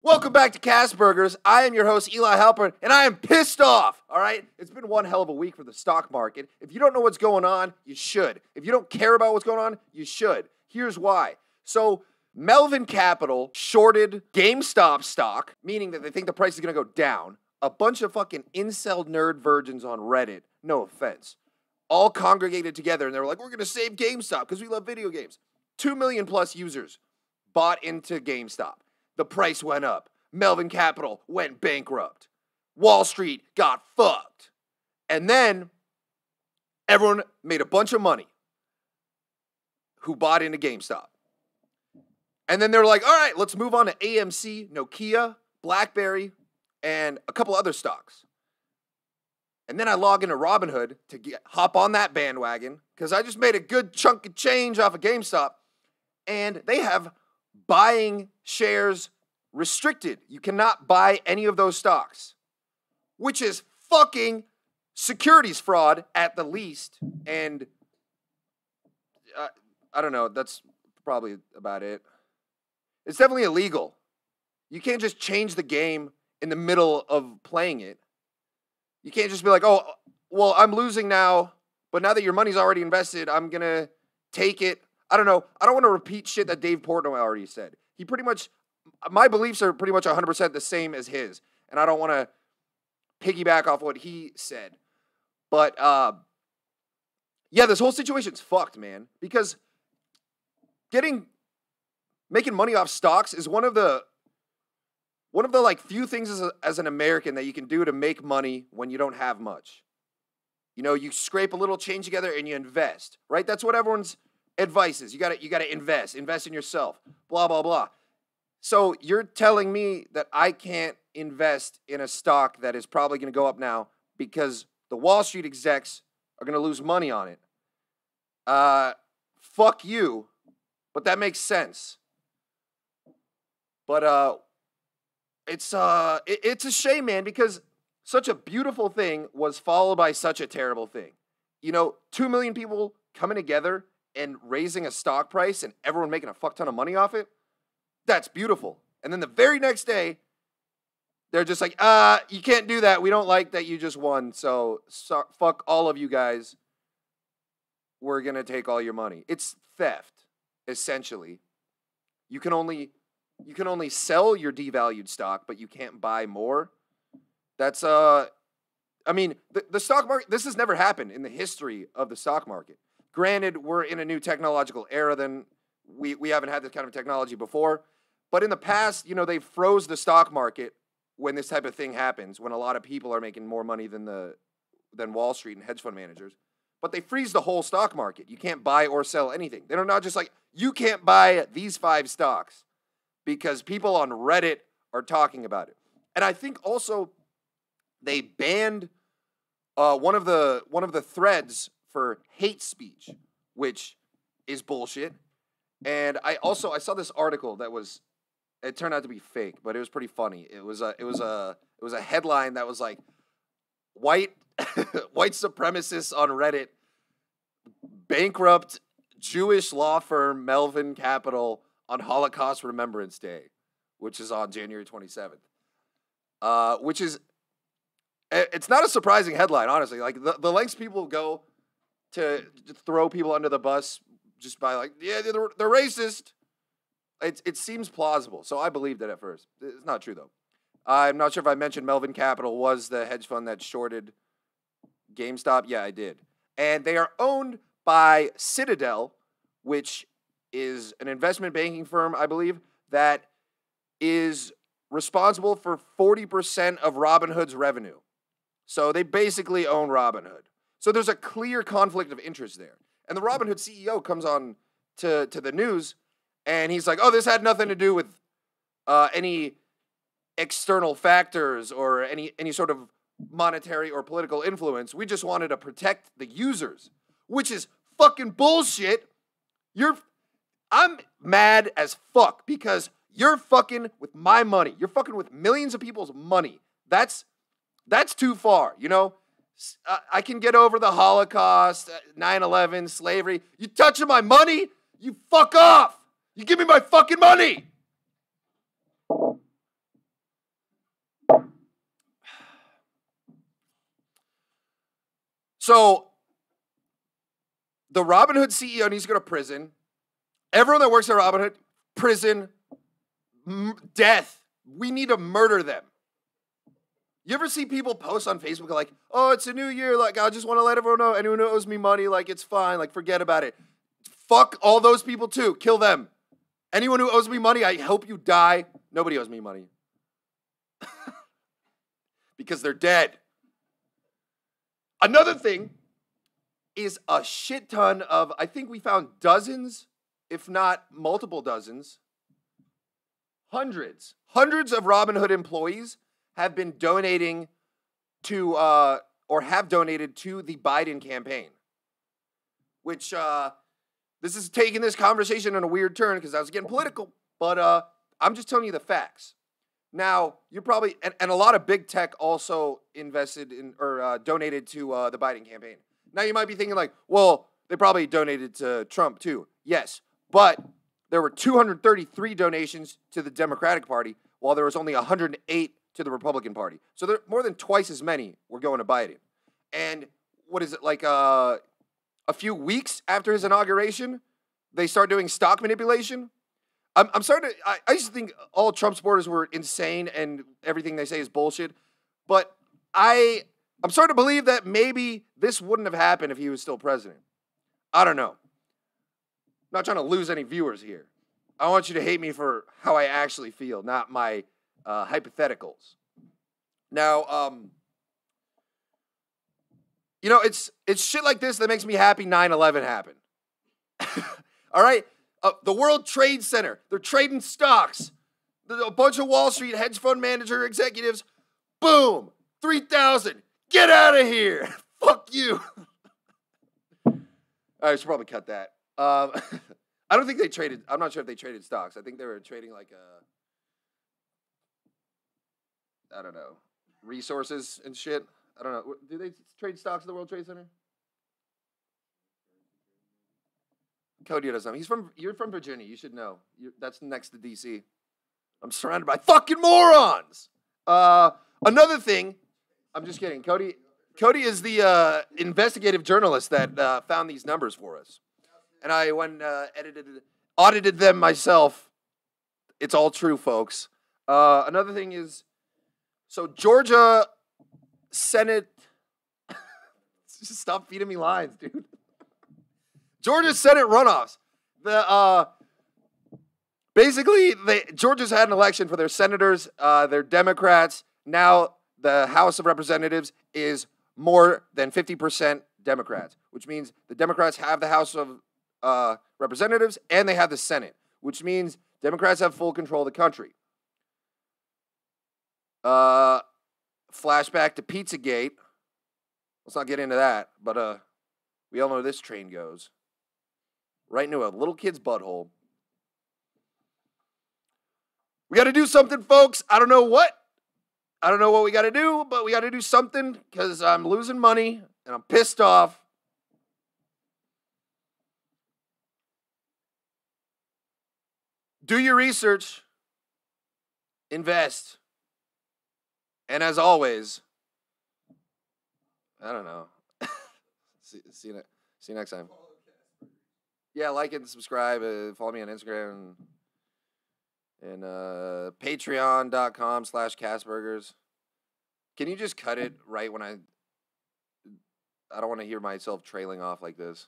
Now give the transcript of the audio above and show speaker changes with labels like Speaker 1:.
Speaker 1: Welcome back to Cast Burgers. I am your host, Eli Halpern, and I am pissed off, all right? It's been one hell of a week for the stock market. If you don't know what's going on, you should. If you don't care about what's going on, you should. Here's why. So, Melvin Capital shorted GameStop stock, meaning that they think the price is going to go down. A bunch of fucking incel nerd virgins on Reddit, no offense, all congregated together, and they were like, we're going to save GameStop because we love video games. 2 million plus users bought into GameStop. The price went up. Melvin Capital went bankrupt. Wall Street got fucked. And then everyone made a bunch of money who bought into GameStop. And then they're like, all right, let's move on to AMC, Nokia, BlackBerry, and a couple other stocks. And then I log into ROBiNHOOD to hop on that bandwagon because I just made a good chunk of change off of GameStop. And they have buying shares restricted. You cannot buy any of those stocks, which is fucking securities fraud at the least. And I don't know. That's probably about it. It's definitely illegal. You can't just change the game in the middle of playing it. You can't just be like, oh, well, I'm losing now, but now that your money's already invested, I'm going to take it. I don't know. I don't want to repeat shit that Dave Portnoy already said. He pretty much, my beliefs are pretty much 100% the same as his, and I don't want to piggyback off what he said. But, yeah, this whole situation's fucked, man, because making money off stocks is one of the like few things as an American that you can do to make money when you don't have much. You know, you scrape a little change together and you invest, right? That's what everyone's advice is. You gotta invest in yourself, blah, blah, blah. So you're telling me that I can't invest in a stock that is probably going to go up now because the Wall Street execs are going to lose money on it. Fuck you, but that makes sense. But it's a shame, man, because such a beautiful thing was followed by such a terrible thing. You know, 2 million people coming together and raising a stock price and everyone making a fuck ton of money off it. That's beautiful. And then the very next day, they're just like, you can't do that. We don't like that you just won. So fuck all of you guys. We're going to take all your money. It's theft, essentially. You can only sell your devalued stock, but you can't buy more. That's, I mean, the stock market, this has never happened in the history of the stock market. Granted, we're in a new technological era than we haven't had this kind of technology before. But in the past, you know, they froze the stock market when this type of thing happens, when a lot of people are making more money than Wall Street and hedge fund managers. But they freeze the whole stock market. You can't buy or sell anything. They're not just like, you can't buy these 5 stocks because people on Reddit are talking about it. And I think also they banned one of the threads for hate speech, which is bullshit. And I saw this article that it turned out to be fake, but it was pretty funny. It was a headline that was like, white supremacists on Reddit bankrupt Jewish law firm Melvin Capital on Holocaust Remembrance Day, which is on January 27th. Which is, it's not a surprising headline, honestly. Like the lengths people go to throw people under the bus just by like, yeah, they're racist. It seems plausible, so I believed it at first. It's not true, though. I'm not sure if I mentioned Melvin Capital was the hedge fund that shorted GameStop. Yeah, I did. And they are owned by Citadel, which is an investment banking firm, I believe, that is responsible for 40% of ROBiNHOOD's revenue. So they basically own ROBiNHOOD. So there's a clear conflict of interest there. And the ROBiNHOOD CEO comes on to the news, and he's like, oh, this had nothing to do with any external factors or any sort of monetary or political influence. We just wanted to protect the users, which is fucking bullshit. I'm mad as fuck because you're fucking with my money. You're fucking with millions of people's money. That's too far, you know? I can get over the Holocaust, 9/11, slavery. You touching my money? You fuck off. You give me my fucking money. So the Robinhood CEO needs to go to prison. Everyone that works at Robinhood, prison, death. We need to murder them. You ever see people post on Facebook like, oh, it's a new year. Like, I just want to let everyone know, anyone who owes me money, like, it's fine. Like, forget about it. Fuck all those people too. Kill them. Anyone who owes me money, I hope you die. Nobody owes me money. Because they're dead. Another thing is a shit ton of, I think we found dozens, if not multiple dozens, hundreds of Robinhood employees have been donating to, or have donated to the Biden campaign. Which, this is taking this conversation in a weird turn because I was getting political, but I'm just telling you the facts. Now, you're probably, and a lot of big tech also invested in, or donated to the Biden campaign. Now, you might be thinking like, well, they probably donated to Trump too. Yes, but there were 233 donations to the Democratic Party, while there was only 108 to the Republican Party. So there more than twice as many were going to Biden. And what is it, like a few weeks after his inauguration, they start doing stock manipulation? I'm starting to, I used to think all Trump supporters were insane and everything they say is bullshit. But I'm starting to believe that maybe this wouldn't have happened if he was still president. I don't know. I'm not trying to lose any viewers here. I want you to hate me for how I actually feel, not my hypotheticals. Now, you know, it's shit like this that makes me happy 9/11 happened. All right? The World Trade Center, they're trading stocks. A bunch of Wall Street hedge fund manager executives, boom, 3,000. Get out of here. Fuck you. I should probably cut that. I don't think they traded, I'm not sure if they traded stocks. I think they were trading like I don't know, resources and shit. I don't know. Do they trade stocks at the World Trade Center? Cody doesn't know. You're from Virginia. You should know. That's next to D.C. I'm surrounded by fucking morons. Another thing. I'm just kidding. Cody is the investigative journalist that found these numbers for us. And I went audited them myself. It's all true, folks. Another thing is, so Georgia Senate. Just stop feeding me lines, dude. Georgia Senate runoffs. Basically, Georgia's had an election for their senators. They're Democrats. Now the House of Representatives is more than 50% Democrats, which means the Democrats have the House of Representatives and they have the Senate, which means Democrats have full control of the country. Flashback to Pizzagate. Let's not get into that, but we all know this train goes right into a little kid's butthole. We got to do something, folks. I don't know what. I don't know what we got to do, but we got to do something because I'm losing money and I'm pissed off. Do your research. Invest. And as always, I don't know. See you next time. Yeah, like and subscribe. Follow me on Instagram and patreon.com/Castburgers. Can you just cut it right when I don't want to hear myself trailing off like this.